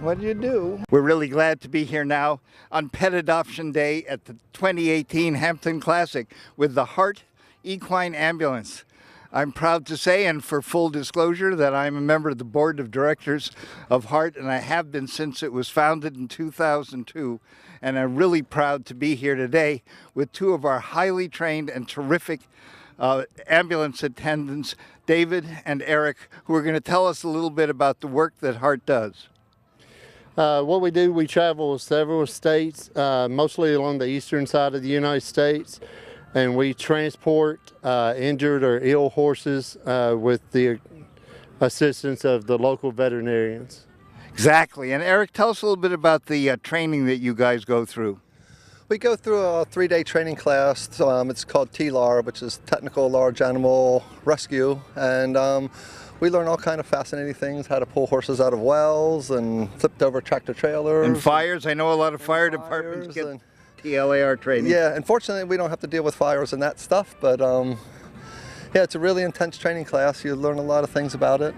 What do you do? We're really glad to be here now on Pet Adoption Day at the 2018 Hampton Classic with the Hart Equine Ambulance. I'm proud to say, and for full disclosure, that I'm a member of the board of directors of Hart, and I have been since it was founded in 2002. And I'm really proud to be here today with two of our highly trained and terrific ambulance attendants, David and Eric, who are going to tell us a little bit about the work that Hart does. What we do, we travel several states, mostly along the eastern side of the United States, and we transport injured or ill horses with the assistance of the local veterinarians. Exactly. And Eric, tell us a little bit about the training that you guys go through. We go through a 3-day training class. It's called TLAR, which is Technical Large Animal Rescue, and we learn all kind of fascinating things, how to pull horses out of wells and flipped over tractor trailers. And fires. I know a lot of fire departments get TLAR training. Yeah, unfortunately we don't have to deal with fires and that stuff, but yeah, it's a really intense training class. You learn a lot of things about it.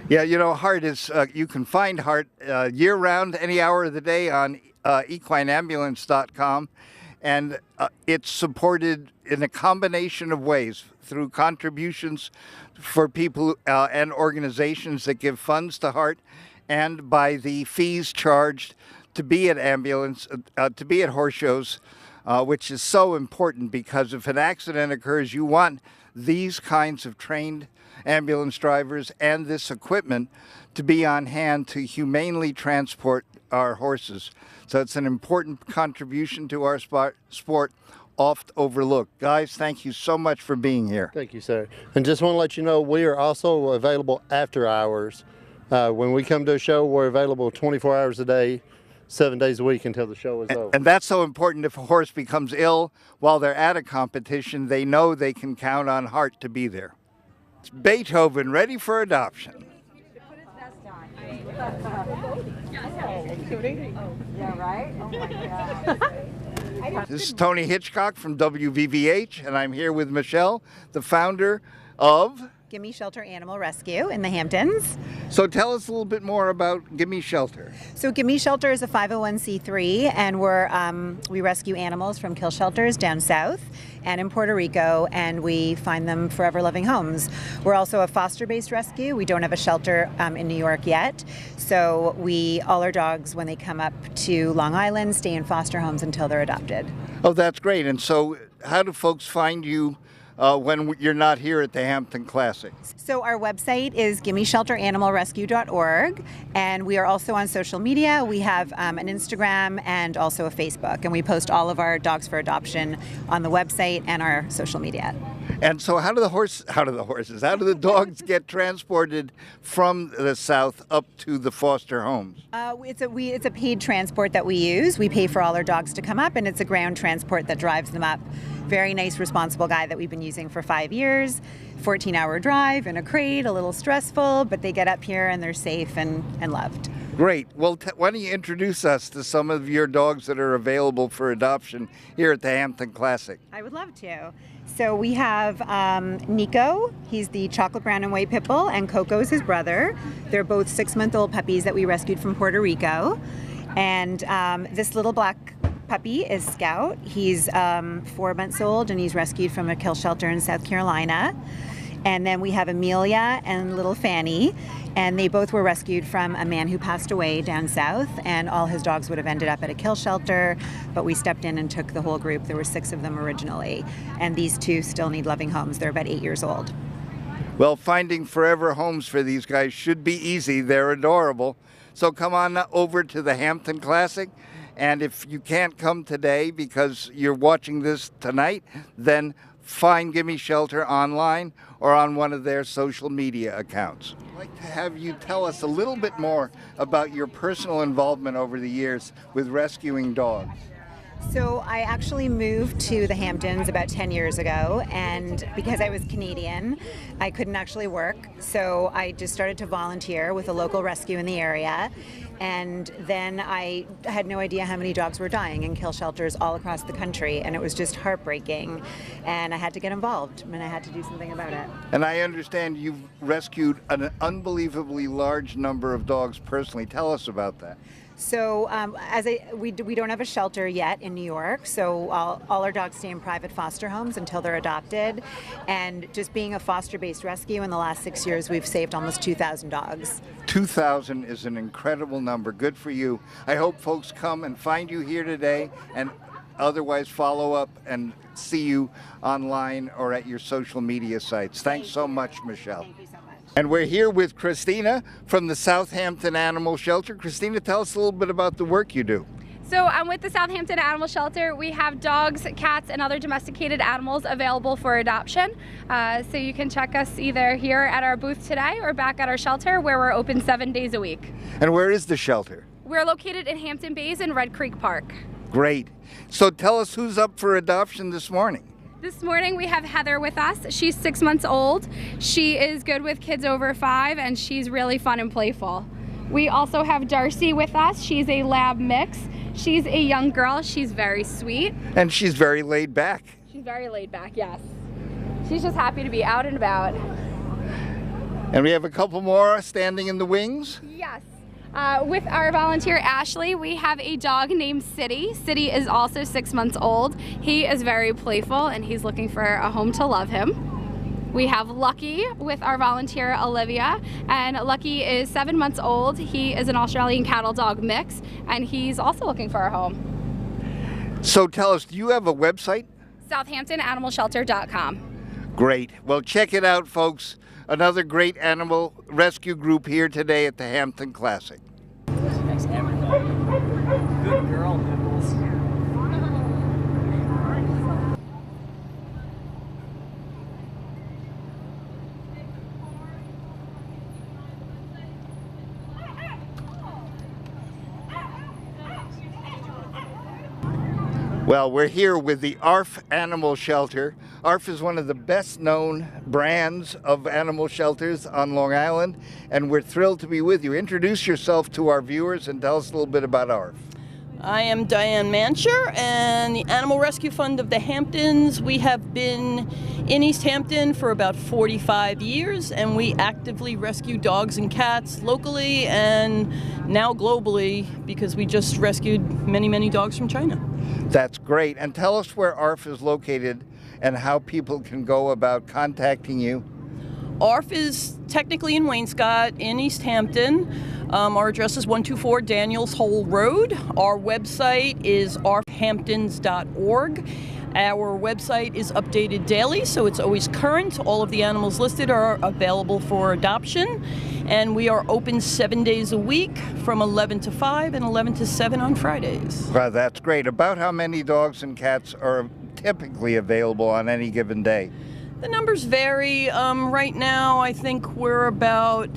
Yeah, you know, Hart is, you can find Hart year-round, any hour of the day on equineambulance.com, and it's supported in a combination of ways through contributions for people and organizations that give funds to Hart, and by the fees charged to be at to be at horse shows, which is so important because if an accident occurs, you want these kinds of trained ambulance drivers and this equipment to be on hand to humanely transport our horses. So it's an important contribution to our sport, oft overlooked. Guys, thank you so much for being here. Thank you, sir. And just want to let you know, we are also available after hours. When we come to a show, we're available 24 hours a day, 7 days a week until the show is over. And that's so important. If a horse becomes ill while they're at a competition, they know they can count on Hart to be there. It's Beethoven ready for adoption. Put his vest on. Yeah, right? Oh my God. This is Tony Hitchcock from WVVH, and I'm here with Michelle, the founder of Gimme Shelter Animal Rescue in the Hamptons. So tell us a little bit more about Gimme Shelter. So Gimme Shelter is a 501c3, and we rescue animals from kill shelters down south and in Puerto Rico, and we find them forever loving homes. We're also a foster-based rescue. We don't have a shelter in New York yet, so all our dogs, when they come up to Long Island, stay in foster homes until they're adopted. Oh, that's great. And so how do folks find you when you're not here at the Hampton Classic? So our website is gimmeshelteranimalrescue.org, and we are also on social media. We have an Instagram and also a Facebook, and we post all of our dogs for adoption on the website and our social media. And so how do the dogs get transported from the south up to the foster homes? It's a paid transport that we use. We pay for all our dogs to come up, and it's a ground transport that drives them up. Very nice, responsible guy that we've been using for 5 years. 14-hour drive in a crate, a little stressful, but they get up here and they're safe and loved. Great. Well, why don't you introduce us to some of your dogs that are available for adoption here at the Hampton Classic? I would love to. So we have Nico. He's the chocolate brown and white pit bull, and Coco is his brother. They're both 6-month-old puppies that we rescued from Puerto Rico. And this little black puppy is Scout. He's 4 months old, and he's rescued from a kill shelter in South Carolina. And then we have Amelia and little Fanny, and they both were rescued from a man who passed away down south, and all his dogs would have ended up at a kill shelter, but we stepped in and took the whole group. There were 6 of them originally, and these 2 still need loving homes. They're about 8 years old. Well, finding forever homes for these guys should be easy. They're adorable. So come on over to the Hampton Classic. And if you can't come today because you're watching this tonight, then find Gimme Shelter online or on one of their social media accounts. I'd like to have you tell us a little bit more about your personal involvement over the years with rescuing dogs. So I actually moved to the Hamptons about 10 years ago, and because I was Canadian, I couldn't actually work. So I just started to volunteer with a local rescue in the area. And then I had no idea how many dogs were dying in kill shelters all across the country, and it was just heartbreaking. And I had to get involved, and I had to do something about it. And I understand you've rescued an unbelievably large number of dogs personally. Tell us about that. So we don't have a shelter yet in New York, so all our dogs stay in private foster homes until they're adopted. And just being a foster-based rescue, in the last 6 years, we've saved almost 2,000 dogs. 2,000 is an incredible number. Good for you. I hope folks come and find you here today, and otherwise follow up and see you online or at your social media sites. Thanks so much, Michelle. Thank you so much. And we're here with Christina from the Southampton Animal Shelter. Christina, tell us a little bit about the work you do. So I'm with the Southampton Animal Shelter. We have dogs, cats, and other domesticated animals available for adoption. So you can check us either here at our booth today or back at our shelter, where we're open 7 days a week. And where is the shelter? We're located in Hampton Bays and Red Creek Park. Great. So tell us who's up for adoption this morning. This morning we have Heather with us. She's 6 months old. She is good with kids over 5, and she's really fun and playful. We also have Darcy with us. She's a lab mix. She's a young girl. She's very sweet. And she's very laid back. She's very laid back, yes. She's just happy to be out and about. And we have a couple more standing in the wings. Yes. With our volunteer Ashley, we have a dog named City. City is also 6 months old. He is very playful, and he's looking for a home to love him. We have Lucky with our volunteer Olivia, and Lucky is 7 months old. He is an Australian cattle dog mix, and he's also looking for a home. So tell us, do you have a website? SouthamptonAnimalShelter.com. Great. Well, check it out, folks. Another great animal rescue group here today at the Hampton Classic. Nice everything. Good girl, Nichols. Well, we're here with the ARF Animal Shelter. ARF is one of the best known brands of animal shelters on Long Island, and we're thrilled to be with you. Introduce yourself to our viewers and tell us a little bit about ARF. I am Diane Mancher, and the Animal Rescue Fund of the Hamptons. We have been in East Hampton for about 45 years, and we actively rescue dogs and cats locally and now globally, because we just rescued many, many dogs from China. That's great. And tell us where ARF is located and how people can go about contacting you. ARF is technically in Wainscott in East Hampton. Our address is 124 Daniels Hole Road. Our website is arfhamptons.org. Our website is updated daily, so it's always current. All of the animals listed are available for adoption. And we are open 7 days a week from 11 to 5 and 11 to 7 on Fridays. Well, that's great. About how many dogs and cats are typically available on any given day? The numbers vary. Right now, I think we're about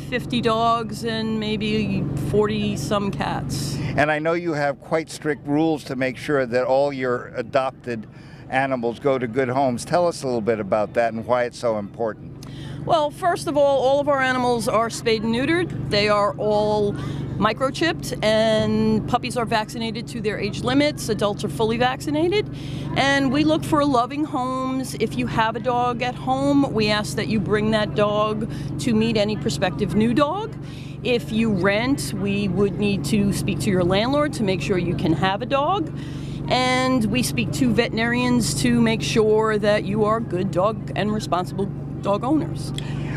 50 dogs and maybe 40 some cats. And I know you have quite strict rules to make sure that all your adopted animals go to good homes. Tell us a little bit about that and why it's so important. Well, first of all of our animals are spayed and neutered. They are all microchipped, and puppies are vaccinated to their age limits. Adults are fully vaccinated. And we look for loving homes. If you have a dog at home, we ask that you bring that dog to meet any prospective new dog. If you rent, we would need to speak to your landlord to make sure you can have a dog. And we speak to veterinarians to make sure that you are good dog and responsible dog owners.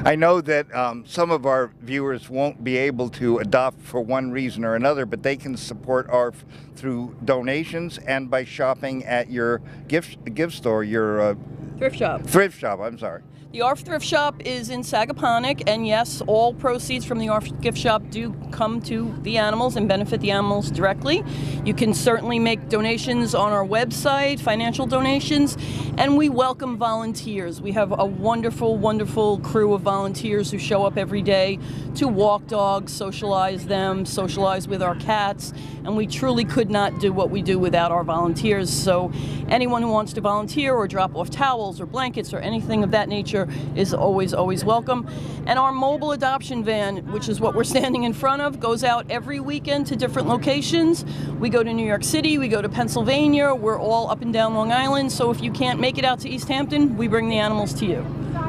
I know that some of our viewers won't be able to adopt for one reason or another, but they can support ARF through donations and by shopping at your gift store, your Thrift shop. Thrift shop, I'm sorry. The ARF Thrift Shop is in Sagaponack, and yes, all proceeds from the ARF gift shop do come to the animals and benefit the animals directly. You can certainly make donations on our website, financial donations, and we welcome volunteers. We have a wonderful, wonderful crew of volunteers who show up every day to walk dogs, socialize them, socialize with our cats, and we truly could not do what we do without our volunteers. So anyone who wants to volunteer or drop off towels or blankets or anything of that nature is always, always welcome. And our mobile adoption van, which is what we're standing in front of, goes out every weekend to different locations. We go to New York City, we go to Pennsylvania, we're all up and down Long Island, so if you can't make it out to East Hampton, we bring the animals to you.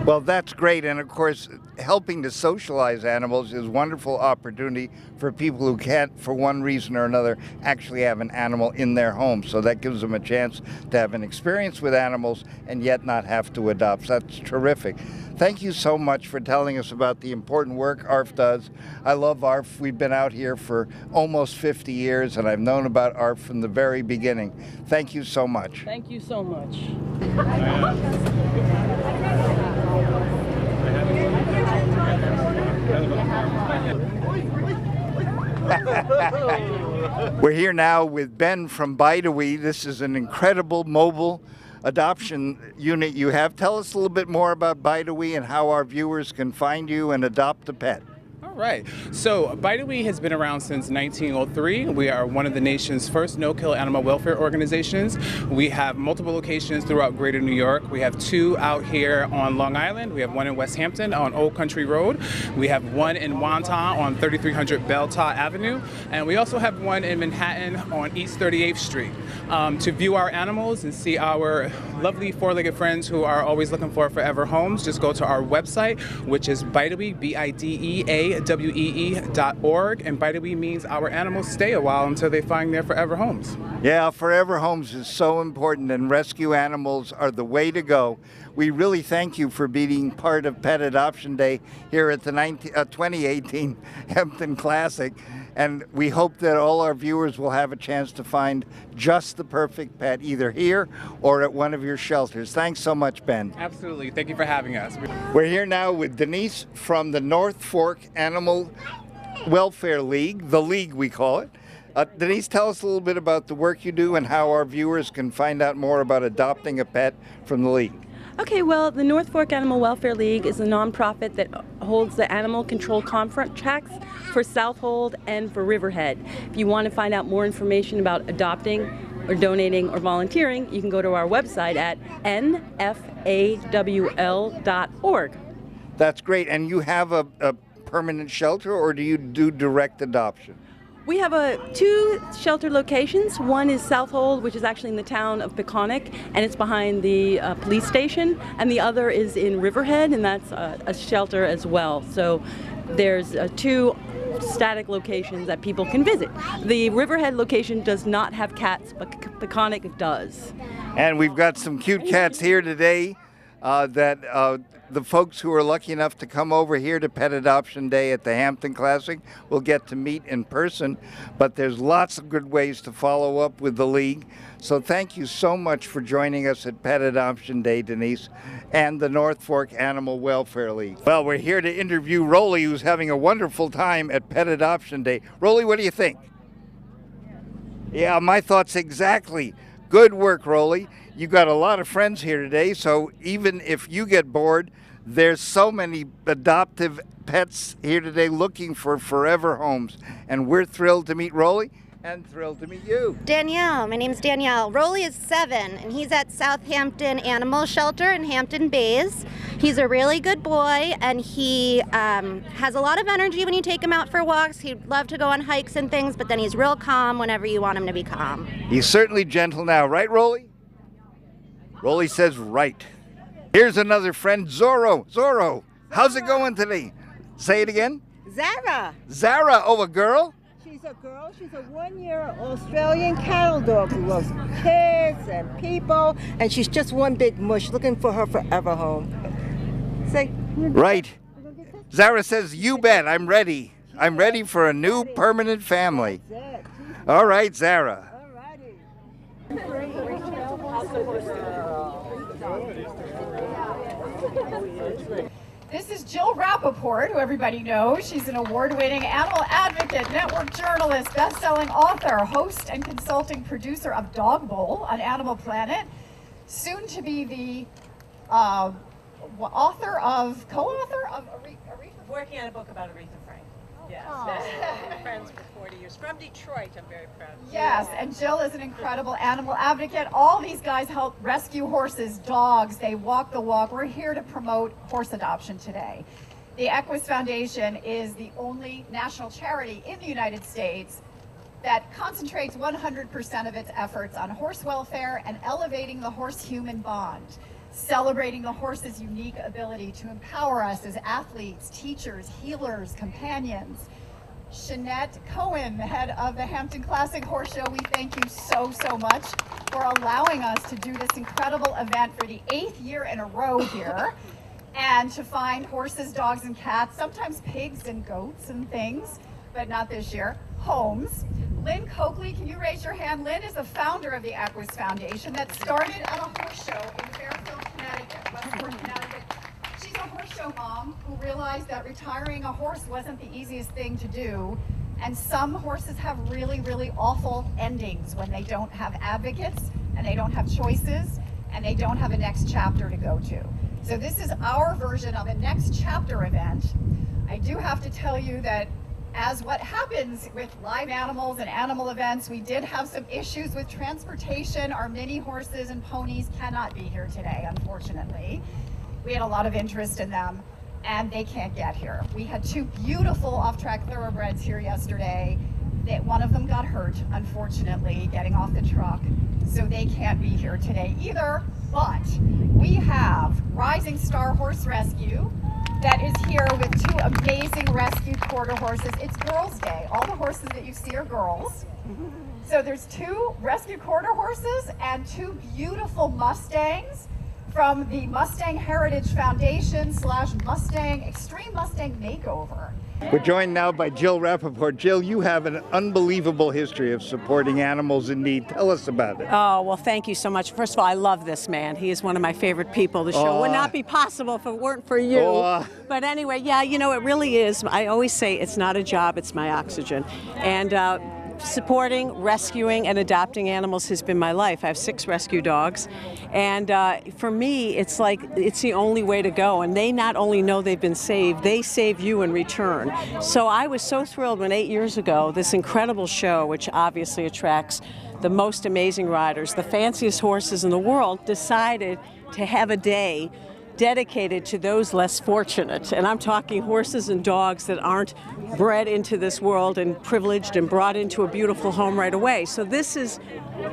Well, that's great, and of course, helping to socialize animals is a wonderful opportunity for people who can't, for one reason or another, actually have an animal in their home. So that gives them a chance to have an experience with animals and yet not have to adopt. So that's terrific. Thank you so much for telling us about the important work ARF does. I love ARF. We've been out here for almost 50 years, and I've known about ARF from the very beginning. Thank you so much. Thank you so much. We're here now with Ben from Bidawee. This is an incredible mobile adoption unit you have. Tell us a little bit more about Bidawee and how our viewers can find you and adopt a pet. Right. So Bidawee has been around since 1903. We are one of the nation's first no-kill animal welfare organizations. We have multiple locations throughout Greater New York. We have 2 out here on Long Island. We have one in West Hampton on Old Country Road. We have one in Wantagh on 3300 Belltah Avenue. And we also have one in Manhattan on East 38th Street. To view our animals and see our lovely 4-legged friends who are always looking for forever homes, just go to our website, which is Bidawee, BIDEAWEE.org, and Bidawee means our animals stay a while until they find their forever homes. Yeah, forever homes is so important, and rescue animals are the way to go. We really thank you for being part of Pet Adoption Day here at the 2018 Hampton Classic, and we hope that all our viewers will have a chance to find just the perfect pet either here or at one of your shelters. Thanks so much, Ben. Absolutely. Thank you for having us. We're here now with Denise from the North Fork Animal Welfare League, the league we call it. Denise, tell us a little bit about the work you do and how our viewers can find out more about adopting a pet from the league. Okay, well, the North Fork Animal Welfare League is a nonprofit that holds the animal control contracts for Southold and for Riverhead. If you want to find out more information about adopting or donating or volunteering, you can go to our website at nfawl.org. That's great. And you have a permanent shelter, or do you do direct adoption? We have 2 shelter locations. One is Southold, which is actually in the town of Peconic, and it's behind the police station. And the other is in Riverhead, and that's a shelter as well. So there's 2 static locations that people can visit. The Riverhead location does not have cats, but Peconic does. And we've got some cute cats here today that the folks who are lucky enough to come over here to Pet Adoption Day at the Hampton Classic will get to meet in person, but there's lots of good ways to follow up with the league. So thank you so much for joining us at Pet Adoption Day, Denise, and the North Fork Animal Welfare League. Well, we're here to interview Roly, who's having a wonderful time at Pet Adoption Day. Roly, what do you think? Yeah, my thoughts exactly. Good work, Roly. You got a lot of friends here today, so even if you get bored, there's so many adoptive pets here today looking for forever homes. And we're thrilled to meet Roly and thrilled to meet you. Danielle, my name's Danielle. Roly is 7, and he's at Southampton Animal Shelter in Hampton Bays. He's a really good boy, and he has a lot of energy when you take him out for walks. He'd love to go on hikes and things, but then he's real calm whenever you want him to be calm. He's certainly gentle now, right, Roly? Roly says right. Here's another friend, Zorro. Zorro, how's it going today? Say it again. Zara. Zara, oh, a girl? She's a girl. She's a 1-year Australian cattle dog who loves kids and people, and she's just one big mush looking for her forever home. Say. Right. Zara says, you bet, I'm ready. I'm ready for a new permanent family. All right, Zara. Jill Rappaport, who everybody knows. She's an award-winning animal advocate, network journalist, best-selling author, host and consulting producer of Dog Bowl on Animal Planet, soon to be the co-author of Aretha. Working on a book about Aretha Franklin. Yes. Friends for 40 years. From Detroit, I'm very proud of. Yes, and Jill is an incredible animal advocate. All these guys help rescue horses, dogs. They walk the walk. We're here to promote horse adoption today. The Equus Foundation is the only national charity in the United States that concentrates 100% of its efforts on horse welfare and elevating the horse-human bond, celebrating the horse's unique ability to empower us as athletes, teachers, healers, companions. Shanette Cohen, the head of the Hampton Classic Horse Show, we thank you so much for allowing us to do this incredible event for the 8th year in a row here, and to find horses, dogs, and cats, sometimes pigs and goats and things, but not this year, homes. Lynn Coakley, can you raise your hand? Lynn is the founder of the Equus Foundation that started at a horse show in Fairfield, Connecticut, Westport, Connecticut. She's a horse show mom who realized that retiring a horse wasn't the easiest thing to do, and some horses have really, really awful endings when they don't have advocates, and they don't have choices, and they don't have a next chapter to go to. So this is our version of a next chapter event. I do have to tell you that as what happens with live animals and animal events, we did have some issues with transportation. Our mini horses and ponies cannot be here today, unfortunately. We had a lot of interest in them, and they can't get here. We had 2 beautiful off-track thoroughbreds here yesterday. One of them got hurt, unfortunately, getting off the truck, so they can't be here today either. But we have Rising Star Horse Rescue that is here with 2 amazing rescued quarter horses. It's Girls' Day. All the horses that you see are girls. So there's 2 rescued quarter horses and 2 beautiful Mustangs from the Mustang Heritage Foundation / Mustang Extreme Mustang Makeover. We're joined now by Jill Rappaport. Jill, you have an unbelievable history of supporting animals in need. Tell us about it. Oh, well, thank you so much. First of all, I love this man. He is one of my favorite people. The show would not be possible if it weren't for you. But anyway, yeah, you know, it really is. I always say it's not a job, it's my oxygen. And supporting, rescuing, and adopting animals has been my life. I have 6 rescue dogs, and for me, it's like it's the only way to go. And they not only know they've been saved, they save you in return. So I was so thrilled when 8 years ago, this incredible show, which obviously attracts the most amazing riders, the fanciest horses in the world, decided to have a day dedicated to those less fortunate. And I'm talking horses and dogs that aren't bred into this world and privileged and brought into a beautiful home right away. So this is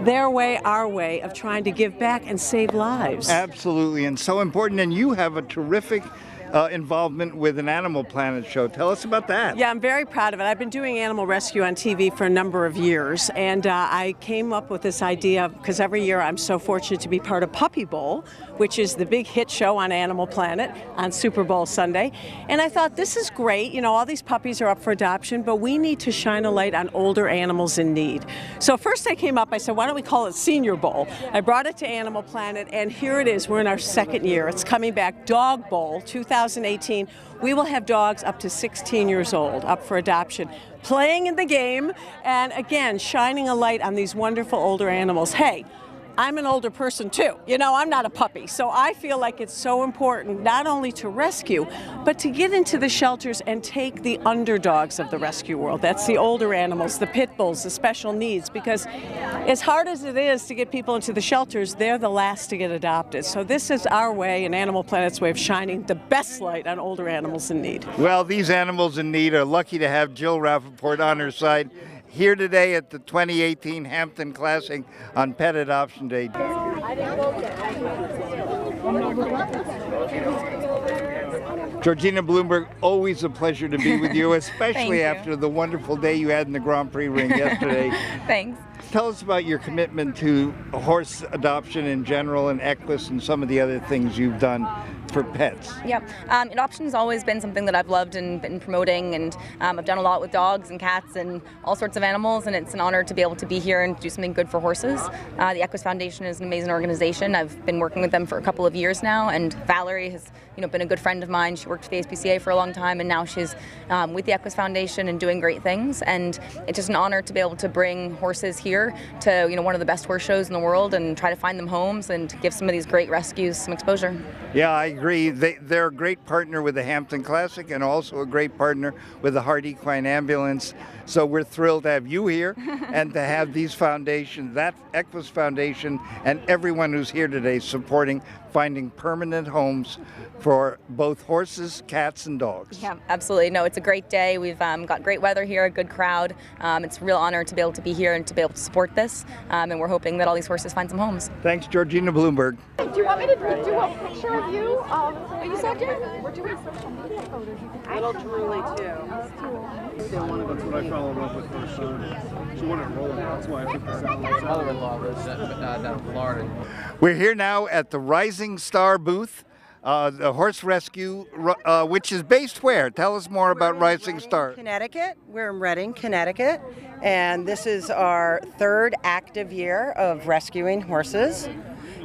their way, our way of trying to give back and save lives. Absolutely, and so important. And you have a terrific involvement with an Animal Planet show. Tell us about that. Yeah, I'm very proud of it. I've been doing animal rescue on TV for a number of years, and I came up with this idea because every year I'm so fortunate to be part of Puppy Bowl, which is the big hit show on Animal Planet on Super Bowl Sunday. And I thought, this is great. You know, all these puppies are up for adoption, but we need to shine a light on older animals in need. So first I came up, I said, why don't we call it Senior Bowl? I brought it to Animal Planet, and here it is. We're in our 2nd year. It's coming back, Dog Bowl 2018. We will have dogs up to 16 years old up for adoption, playing in the game, and again, shining a light on these wonderful older animals. Hey, I'm an older person too. You know, I'm not a puppy. So I feel like it's so important not only to rescue, but to get into the shelters and take the underdogs of the rescue world. That's the older animals, the pit bulls, the special needs, because as hard as it is to get people into the shelters, they're the last to get adopted. So this is our way, and Animal Planet's way of shining the best light on older animals in need. Well, these animals in need are lucky to have Jill Rappaport on her side here today at the 2018 Hampton Classic on Pet Adoption Day. Georgina Bloomberg, always a pleasure to be with you, especially after the wonderful day you had in the Grand Prix ring yesterday. Thanks. Tell us about your commitment to horse adoption in general and Equus and some of the other things you've done for pets. Yep. Adoption has always been something that I've loved and been promoting, and I've done a lot with dogs and cats and all sorts of animals, and it's an honor to be able to be here and do something good for horses. The Equus Foundation is an amazing organization. I've been working with them for a couple of years now, and Valerie has been a good friend of mine. She worked for the ASPCA for a long time, and now she's with the Equus Foundation and doing great things. And it's just an honor to be able to bring horses here to one of the best horse shows in the world and try to find them homes and to give some of these great rescues some exposure. Yeah, I agree. They're a great partner with the Hampton Classic and also a great partner with the Hart Equine Ambulance. So we're thrilled to have you here and to have these foundations, that Equus Foundation, and everyone who's here today supporting finding permanent homes for both horses, cats, and dogs. Yeah, absolutely. No, it's a great day. We've got great weather here, a good crowd. It's a real honor to be able to be here and to be able to support this. And we're hoping that all these horses find some homes. Thanks, Georgina Bloomberg. Do you want me to do a picture of you? Are you Southampton? We're doing social media photos. Little Roly too. That's what I fell in love with her son. She wanted Roly. That's why I took her son. My mother-in-law lives down in Florida. We're here now at the Rising Star booth, the horse rescue, which is based where? Tell us more about Rising Star. Connecticut. We're in Reading, Connecticut, and this is our third active year of rescuing horses.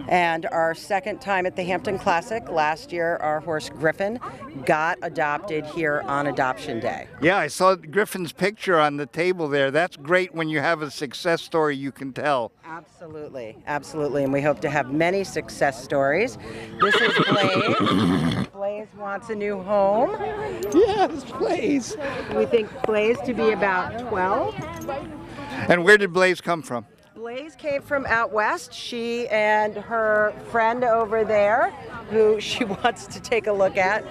And our second time at the Hampton Classic. Last year, our horse Griffin got adopted here on Adoption Day. Yeah, I saw Griffin's picture on the table there. That's great when you have a success story you can tell. Absolutely, absolutely, and we hope to have many success stories. This is Blaze. Blaze wants a new home. Yes, Blaze. We think Blaze to be about 12. And where did Blaze come from? Blaze came from out west. She and her friend over there, who she wants to take a look at,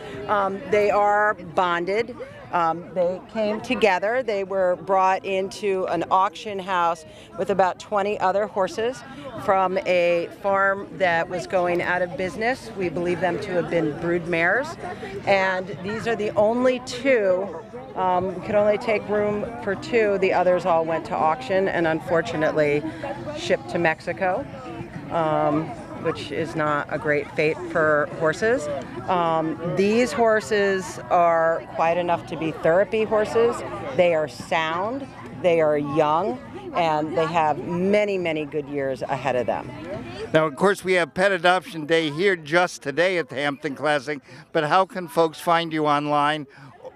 they are bonded. They came together. They were brought into an auction house with about 20 other horses from a farm that was going out of business. We believe them to have been brood mares. And these are the only two. We could only take room for two. The others all went to auction and unfortunately shipped to Mexico, which is not a great fate for horses. These horses are quite enough to be therapy horses. They are sound, they are young, and they have many, many good years ahead of them. Now, of course, we have Pet Adoption Day here just today at the Hampton Classic, but how can folks find you online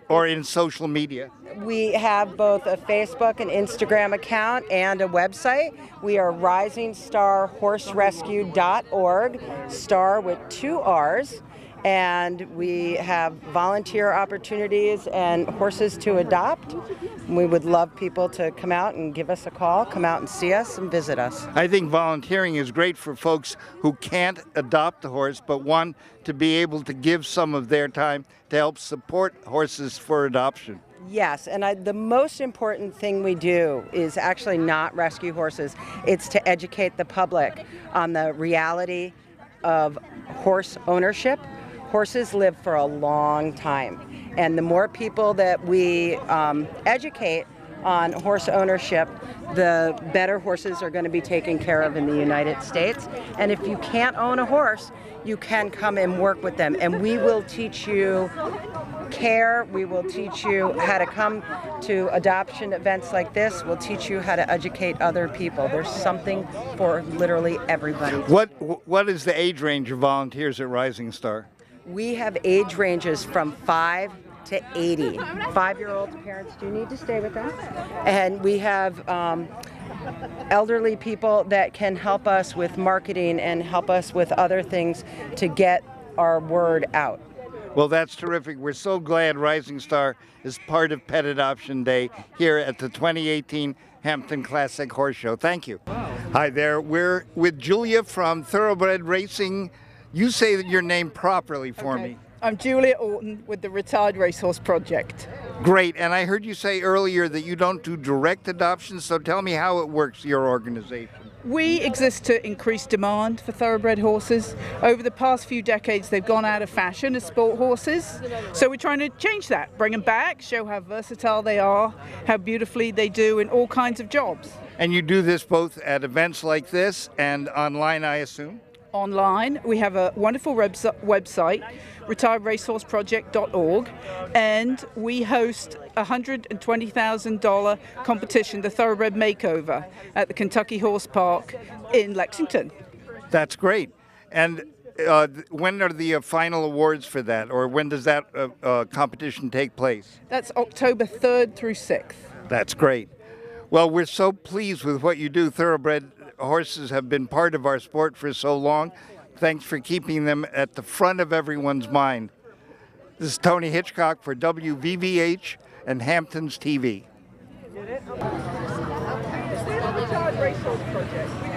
or in social media? We have both a Facebook and Instagram account and a website. We are risingstarhorserescue.org, Star with 2 R's. And we have volunteer opportunities and horses to adopt. We would love people to come out and give us a call, come out and see us and visit us. I think volunteering is great for folks who can't adopt a horse but want to be able to give some of their time to help support horses for adoption. Yes, and the most important thing we do is actually not rescue horses. It's to educate the public on the reality of horse ownership. Horses live for a long time, and the more people that we educate on horse ownership, the better horses are going to be taken care of in the United States. And if you can't own a horse, you can come and work with them, and we will teach you care. We will teach you how to come to adoption events like this. We'll teach you how to educate other people. There's something for literally everybody. What is the age range of volunteers at Rising Star? We have age ranges from 5 to 80. 5-year-old parents do need to stay with us. And we have elderly people that can help us with marketing and help us with other things to get our word out. Well, that's terrific. We're so glad Rising Star is part of Pet Adoption Day here at the 2018 Hampton Classic Horse Show. Thank you. Hi there. We're with Julia from Thoroughbred Racing. You say your name properly for me. I'm Julia Orton with the Retired Racehorse Project. Great, and I heard you say earlier that you don't do direct adoptions, so tell me how it works, your organization. We exist to increase demand for thoroughbred horses. Over the past few decades, they've gone out of fashion as sport horses, so we're trying to change that, bring them back, show how versatile they are, how beautifully they do in all kinds of jobs. And you do this both at events like this and online, I assume? Online. We have a wonderful website, retiredracehorseproject.org, and we host a $120,000 competition, the Thoroughbred Makeover, at the Kentucky Horse Park in Lexington. That's great. And when are the final awards for that, or when does that competition take place? That's October 3rd through 6th. That's great. Well, we're so pleased with what you do. Thoroughbred horses have been part of our sport for so long. Thanks for keeping them at the front of everyone's mind. This is Tony Hitchcock for WVVH and Hamptons TV. Racehorse project.